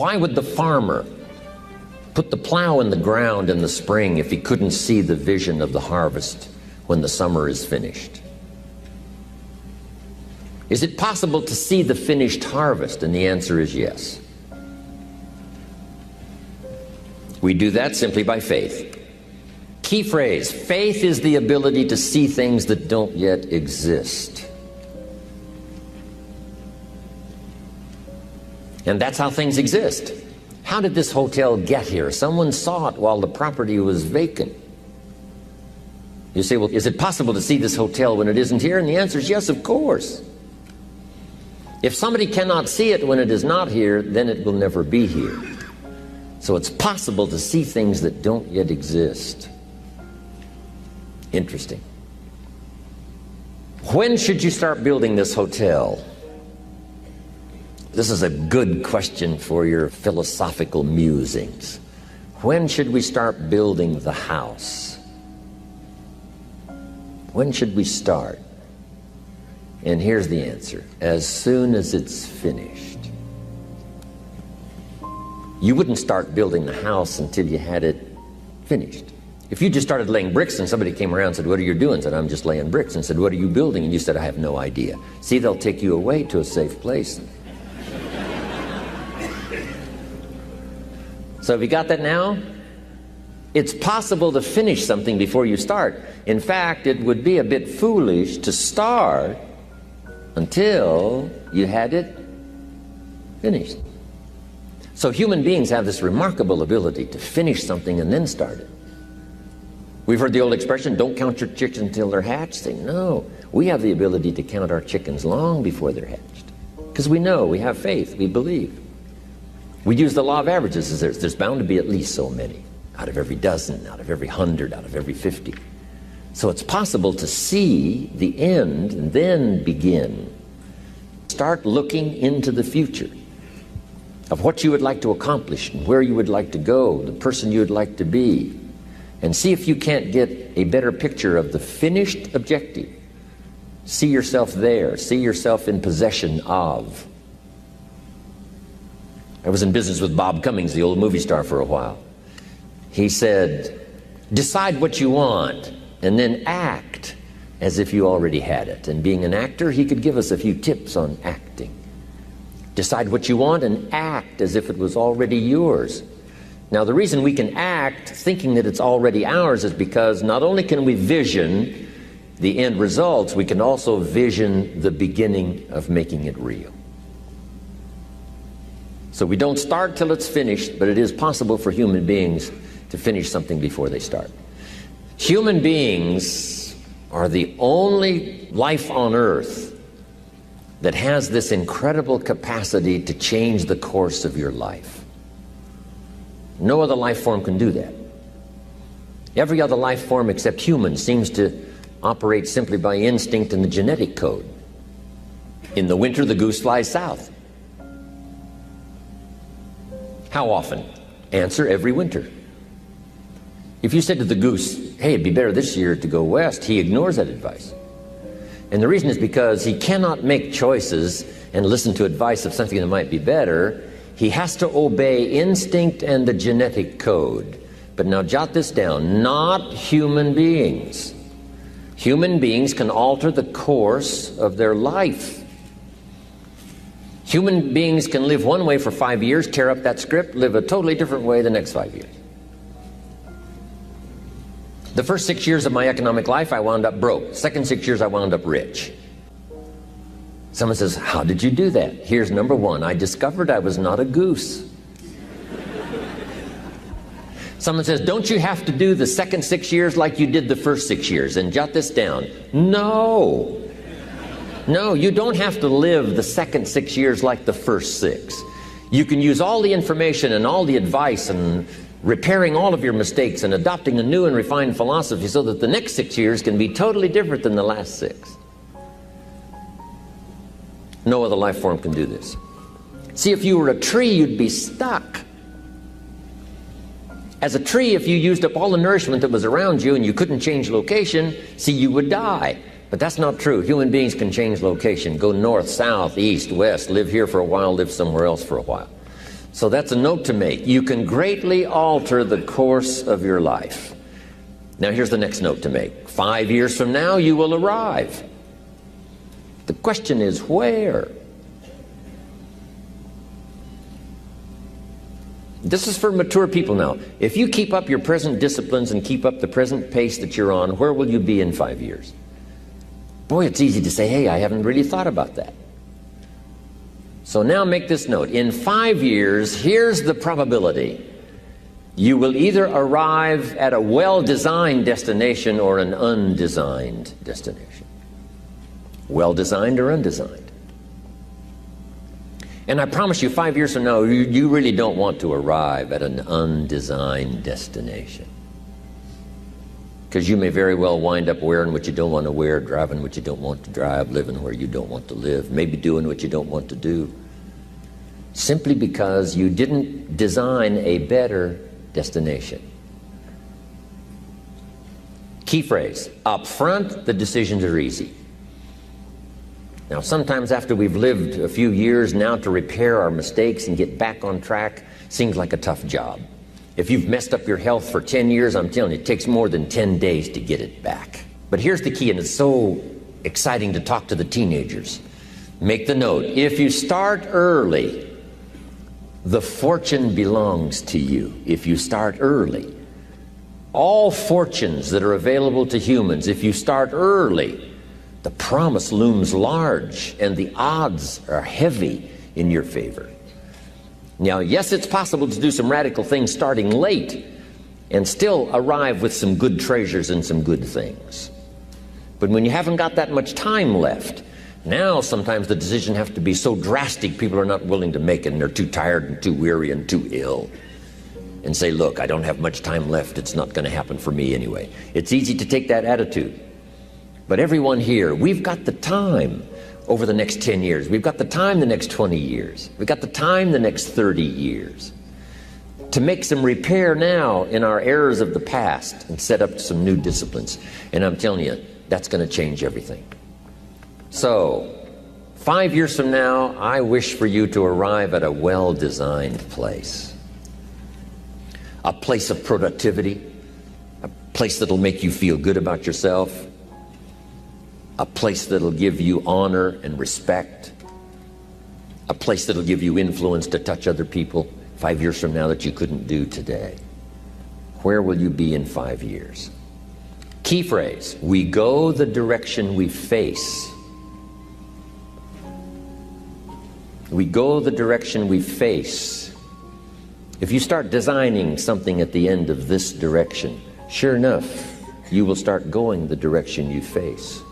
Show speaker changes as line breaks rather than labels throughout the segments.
Why would the farmer put the plow in the ground in the spring if he couldn't see the vision of the harvest when the summer is finished? Is it possible to see the finished harvest? And the answer is yes. We do that simply by faith. Key phrase, faith is the ability to see things that don't yet exist. And that's how things exist. How did this hotel get here? Someone saw it while the property was vacant. You say, well, is it possible to see this hotel when it isn't here? And the answer is yes, of course. If somebody cannot see it when it is not here, then it will never be here. So it's possible to see things that don't yet exist. Interesting. When should you start building this hotel? This is a good question for your philosophical musings. When should we start building the house? When should we start? And here's the answer. As soon as it's finished. You wouldn't start building the house until you had it finished. If you just started laying bricks and somebody came around and said, what are you doing? Said, I'm just laying bricks. And said, what are you building? And you said, I have no idea. See, they'll take you away to a safe place. So have you got that now? It's possible to finish something before you start. In fact, it would be a bit foolish to start until you had it finished. So human beings have this remarkable ability to finish something and then start it. We've heard the old expression, don't count your chickens until they're hatched. Say, no, we have the ability to count our chickens long before they're hatched. Because we know, we have faith, we believe. We use the law of averages. There's bound to be at least so many. Out of every dozen, out of every 100, out of every 50. So it's possible to see the end and then begin. Start looking into the future of what you would like to accomplish and where you would like to go, the person you would like to be, and see if you can't get a better picture of the finished objective. See yourself there. See yourself in possession of. I was in business with Bob Cummings, the old movie star, for a while. He said, decide what you want and then act as if you already had it. And being an actor, he could give us a few tips on acting. Decide what you want and act as if it was already yours. Now, the reason we can act thinking that it's already ours is because not only can we vision the end results, we can also vision the beginning of making it real. So we don't start till it's finished, but it is possible for human beings to finish something before they start. Human beings are the only life on earth that has this incredible capacity to change the course of your life. No other life form can do that. Every other life form except humans seems to operate simply by instinct and the genetic code. In the winter, the goose flies south. How often? Answer, every winter. If you said to the goose, hey, it'd be better this year to go west, he ignores that advice. And the reason is because he cannot make choices and listen to advice of something that might be better. He has to obey instinct and the genetic code. But now jot this down, not human beings. Human beings can alter the course of their life. Human beings can live one way for 5 years, tear up that script, live a totally different way the next 5 years. The first 6 years of my economic life, I wound up broke. Second 6 years, I wound up rich. Someone says, how did you do that? Here's number one. I discovered I was not a goose. Someone says, don't you have to do the second 6 years like you did the first 6 years? And jot this down. No. No, you don't have to live the second 6 years like the first 6. You can use all the information and all the advice and repairing all of your mistakes and adopting a new and refined philosophy so that the next 6 years can be totally different than the last 6. No other life form can do this. See, if you were a tree, you'd be stuck. As a tree, if you used up all the nourishment that was around you and you couldn't change location, see, you would die. But that's not true. Human beings can change location, go north, south, east, west, live here for a while, live somewhere else for a while. So that's a note to make. You can greatly alter the course of your life. Now here's the next note to make. 5 years from now, you will arrive. The question is, where? This is for mature people now. If you keep up your present disciplines and keep up the present pace that you're on, where will you be in 5 years? Boy, it's easy to say, hey, I haven't really thought about that. So now make this note. In 5 years, here's the probability. You will either arrive at a well-designed destination or an undesigned destination. Well-designed or undesigned. And I promise you, 5 years from now, you really don't want to arrive at an undesigned destination. Because you may very well wind up wearing what you don't want to wear, driving what you don't want to drive, living where you don't want to live, maybe doing what you don't want to do. Simply because you didn't design a better destination. Key phrase, up front, the decisions are easy. Now, sometimes after we've lived a few years, now to repair our mistakes and get back on track seems like a tough job. If you've messed up your health for 10 years, I'm telling you, it takes more than 10 days to get it back. But here's the key, and it's so exciting to talk to the teenagers. Make the note, if you start early, the fortune belongs to you. If you start early. All fortunes that are available to humans, if you start early, the promise looms large and the odds are heavy in your favor. Now, yes, it's possible to do some radical things starting late and still arrive with some good treasures and some good things. But when you haven't got that much time left, now sometimes the decision has to be so drastic people are not willing to make it and they're too tired and too weary and too ill. And say, look, I don't have much time left. It's not going to happen for me anyway. It's easy to take that attitude. But everyone here, we've got the time over the next 10 years. We've got the time the next 20 years. We've got the time the next 30 years to make some repair now in our errors of the past and set up some new disciplines. And I'm telling you, that's going to change everything. So, 5 years from now, I wish for you to arrive at a well-designed place. A place of productivity, a place that'll make you feel good about yourself, a place that'll give you honor and respect, a place that'll give you influence to touch other people 5 years from now that you couldn't do today. Where will you be in 5 years? Key phrase, we go the direction we face. We go the direction we face. If you start designing something at the end of this direction, sure enough, you will start going the direction you face.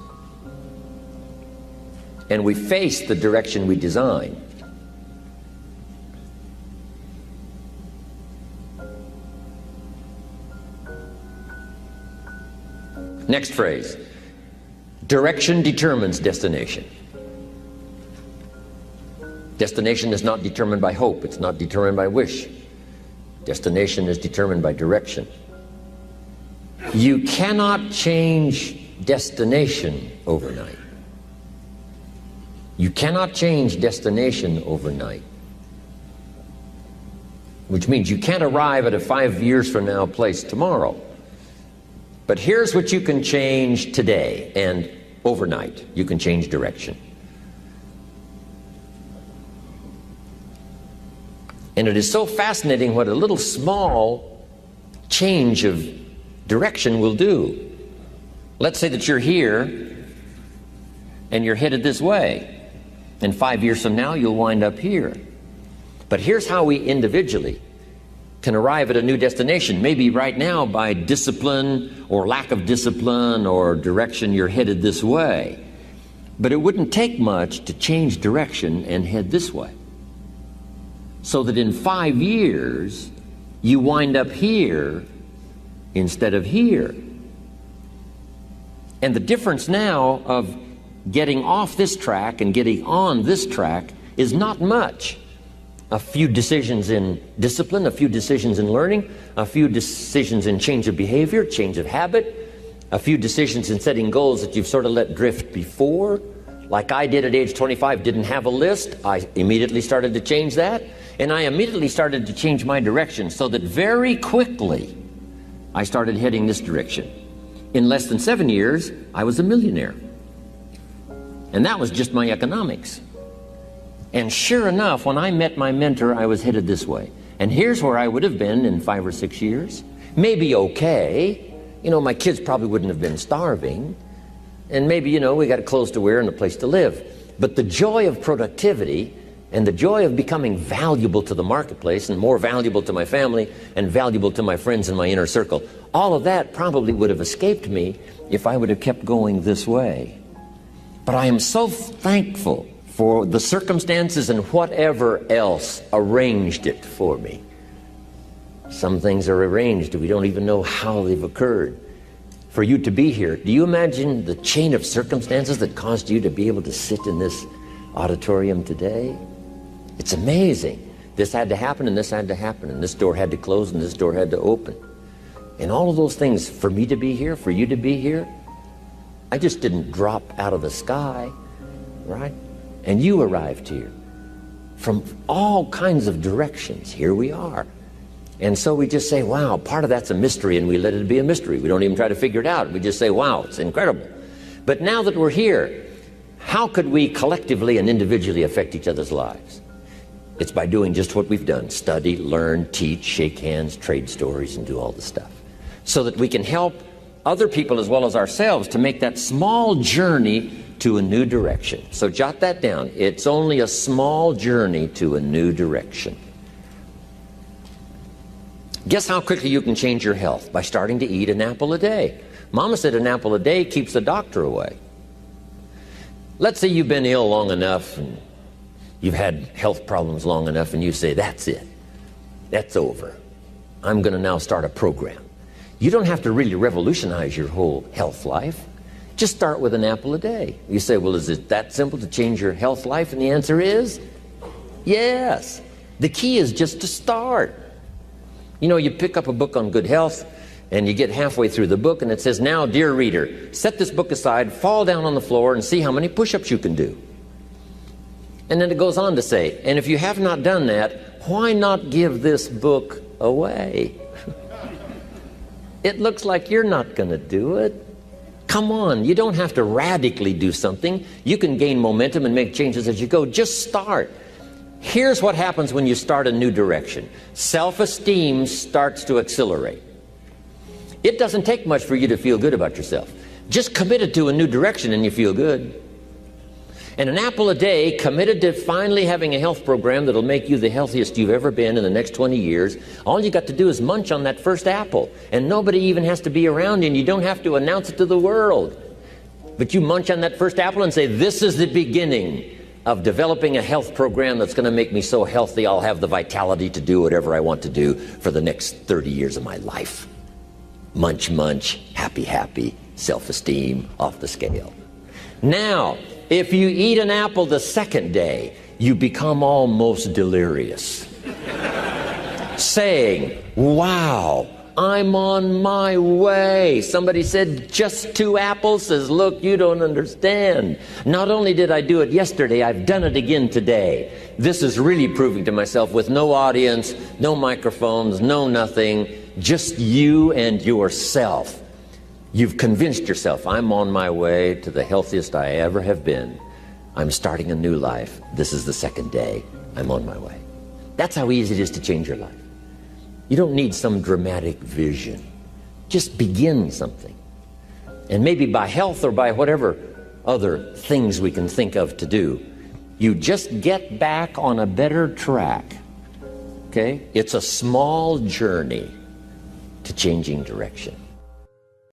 And we face the direction we design. Next phrase, direction determines destination. Destination is not determined by hope, it's not determined by wish. Destination is determined by direction. You cannot change destination overnight. You cannot change destination overnight. Which means you can't arrive at a 5 years from now place tomorrow. But here's what you can change today and overnight. You can change direction. And it is so fascinating what a little small change of direction will do. Let's say that you're here and you're headed this way. And 5 years from now, you'll wind up here. But here's how we individually can arrive at a new destination. Maybe right now by discipline or lack of discipline or direction, you're headed this way. But it wouldn't take much to change direction and head this way. So that in 5 years, you wind up here instead of here. And the difference now of getting off this track and getting on this track is not much. A few decisions in discipline, a few decisions in learning, a few decisions in change of behavior, change of habit, a few decisions in setting goals that you've sort of let drift before, Like I did at age 25, didn't have a list. I immediately started to change that. And I immediately started to change my direction so that very quickly I started heading this direction. In less than 7 years, I was a millionaire. And that was just my economics. And sure enough, when I met my mentor, I was headed this way. And here's where I would have been in 5 or 6 years. Maybe okay. You know, my kids probably wouldn't have been starving. And maybe, you know, we got clothes to wear and a place to live. But the joy of productivity and the joy of becoming valuable to the marketplace and more valuable to my family and valuable to my friends in my inner circle, all of that probably would have escaped me if I would have kept going this way. But I am so thankful for the circumstances and whatever else arranged it for me. Some things are arranged, we don't even know how they've occurred. For you to be here, do you imagine the chain of circumstances that caused you to be able to sit in this auditorium today? It's amazing. This had to happen, and this had to happen, and this door had to close, and this door had to open. And all of those things, for me to be here, for you to be here, I just didn't drop out of the sky, right? And you arrived here from all kinds of directions. Here we are. And so we just say, wow, part of that's a mystery, and we let it be a mystery. We don't even try to figure it out. We just say, wow, it's incredible. But now that we're here, how could we collectively and individually affect each other's lives? It's by doing just what we've done: study, learn, teach, shake hands, trade stories, and do all the stuff. So that we can help other people as well as ourselves to make that small journey to a new direction. So jot that down. It's only a small journey to a new direction. Guess how quickly you can change your health? By starting to eat an apple a day. Mama said an apple a day keeps the doctor away. Let's say you've been ill long enough and you've had health problems long enough, and you say, that's it. That's over. I'm going to now start a program. You don't have to really revolutionize your whole health life. Just start with an apple a day. You say, well, is it that simple to change your health life? And the answer is yes. The key is just to start. You know, you pick up a book on good health, and you get halfway through the book, and it says, now, dear reader, set this book aside, fall down on the floor, and see how many push-ups you can do. And then it goes on to say, and if you have not done that, why not give this book away? It looks like you're not going to do it. Come on, you don't have to radically do something. You can gain momentum and make changes as you go. Just start. Here's what happens when you start a new direction. Self-esteem starts to accelerate. It doesn't take much for you to feel good about yourself. Just committed to a new direction and you feel good. And an apple a day, committed to finally having a health program that'll make you the healthiest you've ever been in the next 20 years, all you got to do is munch on that first apple. And nobody even has to be around you, and you don't have to announce it to the world. But you munch on that first apple and say, this is the beginning of developing a health program that's going to make me so healthy I'll have the vitality to do whatever I want to do for the next 30 years of my life. Munch, munch, happy, happy, self-esteem off the scale. Now, if you eat an apple the second day, you become almost delirious, saying, wow, I'm on my way. Somebody said, just 2 apples? Says, look, you don't understand. Not only did I do it yesterday, I've done it again today. This is really proving to myself with no audience, no microphones, no nothing, just you and yourself. You've convinced yourself, I'm on my way to the healthiest I ever have been. I'm starting a new life. This is the second day. I'm on my way. That's how easy it is to change your life. You don't need some dramatic vision. Just begin something. And maybe by health or by whatever other things we can think of to do, you just get back on a better track. Okay? It's a small journey to changing direction.